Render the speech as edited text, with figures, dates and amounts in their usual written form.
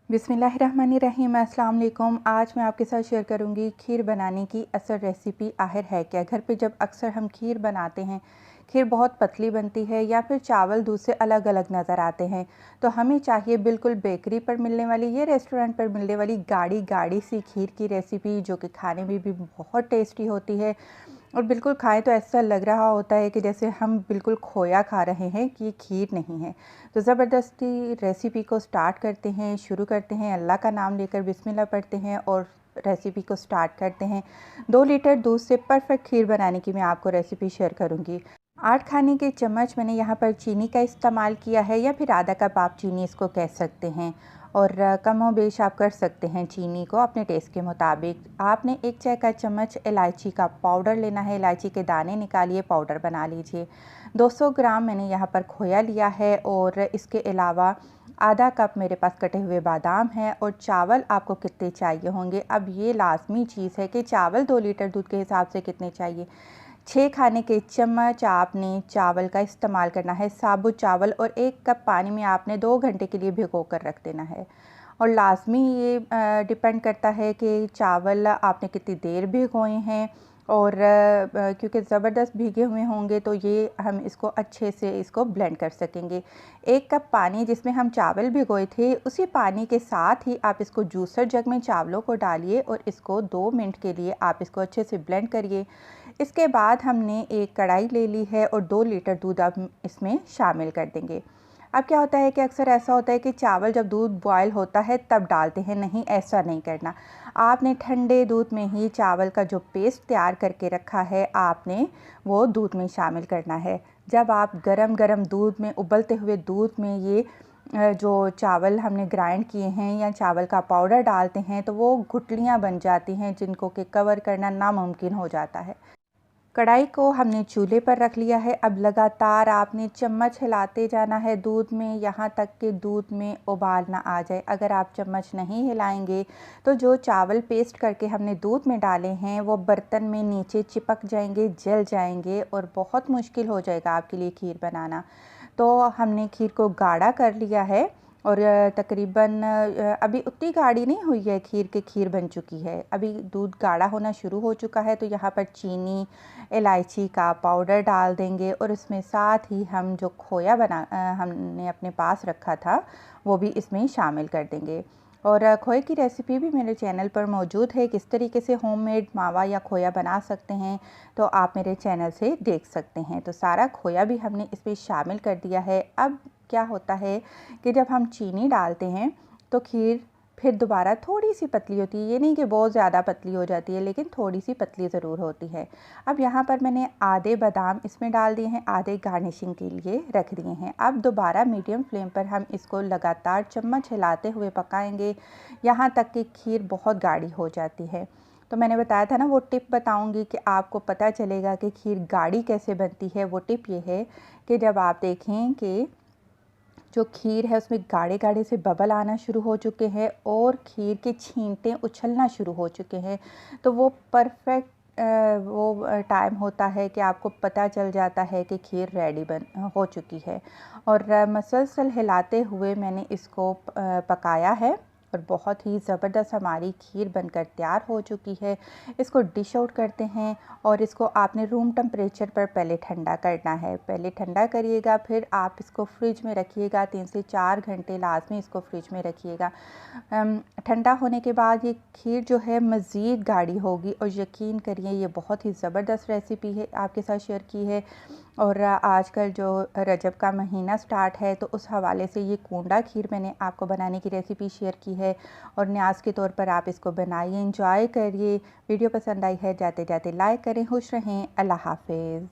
बिस्मिल्लाहिर्रहमानिर्रहीम। अस्सलाम वालेकुम। आज मैं आपके साथ शेयर करूंगी खीर बनाने की असल रेसिपी। आखिर है क्या, घर पे जब अक्सर हम खीर बनाते हैं, खीर बहुत पतली बनती है या फिर चावल दूध से अलग अलग नज़र आते हैं, तो हमें चाहिए बिल्कुल बेकरी पर मिलने वाली, ये रेस्टोरेंट पर मिलने वाली गाढ़ी गाढ़ी सी खीर की रेसिपी, जो कि खाने में भी बहुत टेस्टी होती है और बिल्कुल खाएं तो ऐसा लग रहा होता है कि जैसे हम बिल्कुल खोया खा रहे हैं, कि ये खीर नहीं है। तो ज़बरदस्ती रेसिपी को स्टार्ट करते हैं, शुरू करते हैं। अल्लाह का नाम लेकर बिस्मिल्लाह पढ़ते हैं और रेसिपी को स्टार्ट करते हैं। 2 लीटर दूध से परफेक्ट खीर बनाने की मैं आपको रेसिपी शेयर करूँगी। 8 खाने के चम्मच मैंने यहाँ पर चीनी का इस्तेमाल किया है, या फिर आधा कप आप चीनी इसको कह सकते हैं, और कम और बेश आप कर सकते हैं चीनी को अपने टेस्ट के मुताबिक। आपने 1 चाय का चम्मच इलायची का पाउडर लेना है, इलायची के दाने निकालिए, पाउडर बना लीजिए। 200 ग्राम मैंने यहाँ पर खोया लिया है, और इसके अलावा आधा कप मेरे पास कटे हुए बादाम हैं। और चावल आपको कितने चाहिए होंगे, अब ये लाजमी चीज़ है कि चावल 2 लीटर दूध के हिसाब से कितने चाहिए। 6 खाने के चम्मच आपने चावल का इस्तेमाल करना है, साबुत चावल, और 1 कप पानी में आपने 2 घंटे के लिए भिगो कर रख देना है। और लाज़मी ये डिपेंड करता है कि चावल आपने कितनी देर भिगोए हैं, और क्योंकि ज़बरदस्त भीगे हुए होंगे तो ये हम इसको अच्छे से इसको ब्लेंड कर सकेंगे। 1 कप पानी जिसमें हम चावल भिगोए थे, उसी पानी के साथ ही आप इसको जूसर जग में चावलों को डालिए और इसको 2 मिनट के लिए आप इसको अच्छे से ब्लेंड करिए। इसके बाद हमने एक कढ़ाई ले ली है और 2 लीटर दूध अब इसमें शामिल कर देंगे। अब क्या होता है कि अक्सर ऐसा होता है कि चावल जब दूध बॉयल होता है तब डालते हैं, नहीं, ऐसा नहीं करना। आपने ठंडे दूध में ही चावल का जो पेस्ट तैयार करके रखा है, आपने वो दूध में शामिल करना है। जब आप गरम गरम दूध में, उबलते हुए दूध में ये जो चावल हमने ग्राइंड किए हैं या चावल का पाउडर डालते हैं, तो वो गुठलियाँ बन जाती हैं जिनको कि कवर करना नामुमकिन हो जाता है। कढ़ाई को हमने चूल्हे पर रख लिया है। अब लगातार आपने चम्मच हिलाते जाना है दूध में, यहाँ तक कि दूध में उबाल ना आ जाए। अगर आप चम्मच नहीं हिलाएंगे तो जो चावल पेस्ट करके हमने दूध में डाले हैं वो बर्तन में नीचे चिपक जाएंगे, जल जाएंगे, और बहुत मुश्किल हो जाएगा आपके लिए खीर बनाना। तो हमने खीर को गाढ़ा कर लिया है, और तकरीबन अभी उतनी गाढ़ी नहीं हुई है खीर, के खीर बन चुकी है। अभी दूध गाढ़ा होना शुरू हो चुका है, तो यहाँ पर चीनी, इलायची का पाउडर डाल देंगे, और इसमें साथ ही हम जो खोया हमने अपने पास रखा था वो भी इसमें शामिल कर देंगे। और खोए की रेसिपी भी मेरे चैनल पर मौजूद है, किस तरीके से होममेड मावा या खोया बना सकते हैं, तो आप मेरे चैनल से देख सकते हैं। तो सारा खोया भी हमने इसमें शामिल कर दिया है। अब क्या होता है कि जब हम चीनी डालते हैं तो खीर फिर दोबारा थोड़ी सी पतली होती है, ये नहीं कि बहुत ज़्यादा पतली हो जाती है, लेकिन थोड़ी सी पतली ज़रूर होती है। अब यहाँ पर मैंने आधे बादाम इसमें डाल दिए हैं, आधे गार्निशिंग के लिए रख दिए हैं। अब दोबारा मीडियम फ्लेम पर हम इसको लगातार चम्मच हिलाते हुए पकाएंगे, यहाँ तक कि खीर बहुत गाढ़ी हो जाती है। तो मैंने बताया था ना, वो टिप बताऊंगी कि आपको पता चलेगा कि खीर गाढ़ी कैसे बनती है। वो टिप ये है कि जब आप देखें कि जो खीर है उसमें गाढ़े गाढ़े से बबल आना शुरू हो चुके हैं और खीर के छींटे उछलना शुरू हो चुके हैं, तो वो परफेक्ट वो टाइम होता है कि आपको पता चल जाता है कि खीर रेडी हो चुकी है। और मसलसल हिलाते हुए मैंने इसको पकाया है, और बहुत ही ज़बरदस्त हमारी खीर बनकर तैयार हो चुकी है। इसको डिश आउट करते हैं, और इसको आपने रूम टेम्परेचर पर पहले ठंडा करना है। पहले ठंडा करिएगा, फिर आप इसको फ्रिज में रखिएगा, 3 से 4 घंटे लाजमी इसको फ्रिज में रखिएगा। ठंडा होने के बाद ये खीर जो है मज़ीद गाढ़ी होगी, और यकीन करिए ये बहुत ही ज़बरदस्त रेसिपी है आपके साथ शेयर की है। और आजकल जो रजब का महीना स्टार्ट है, तो उस हवाले से ये कूंडा खीर मैंने आपको बनाने की रेसिपी शेयर की है, और न्याज़ के तौर पर आप इसको बनाइए, एंजॉय करिए। वीडियो पसंद आई है जाते जाते लाइक करें। खुश रहें। अल्लाह हाफ़िज़।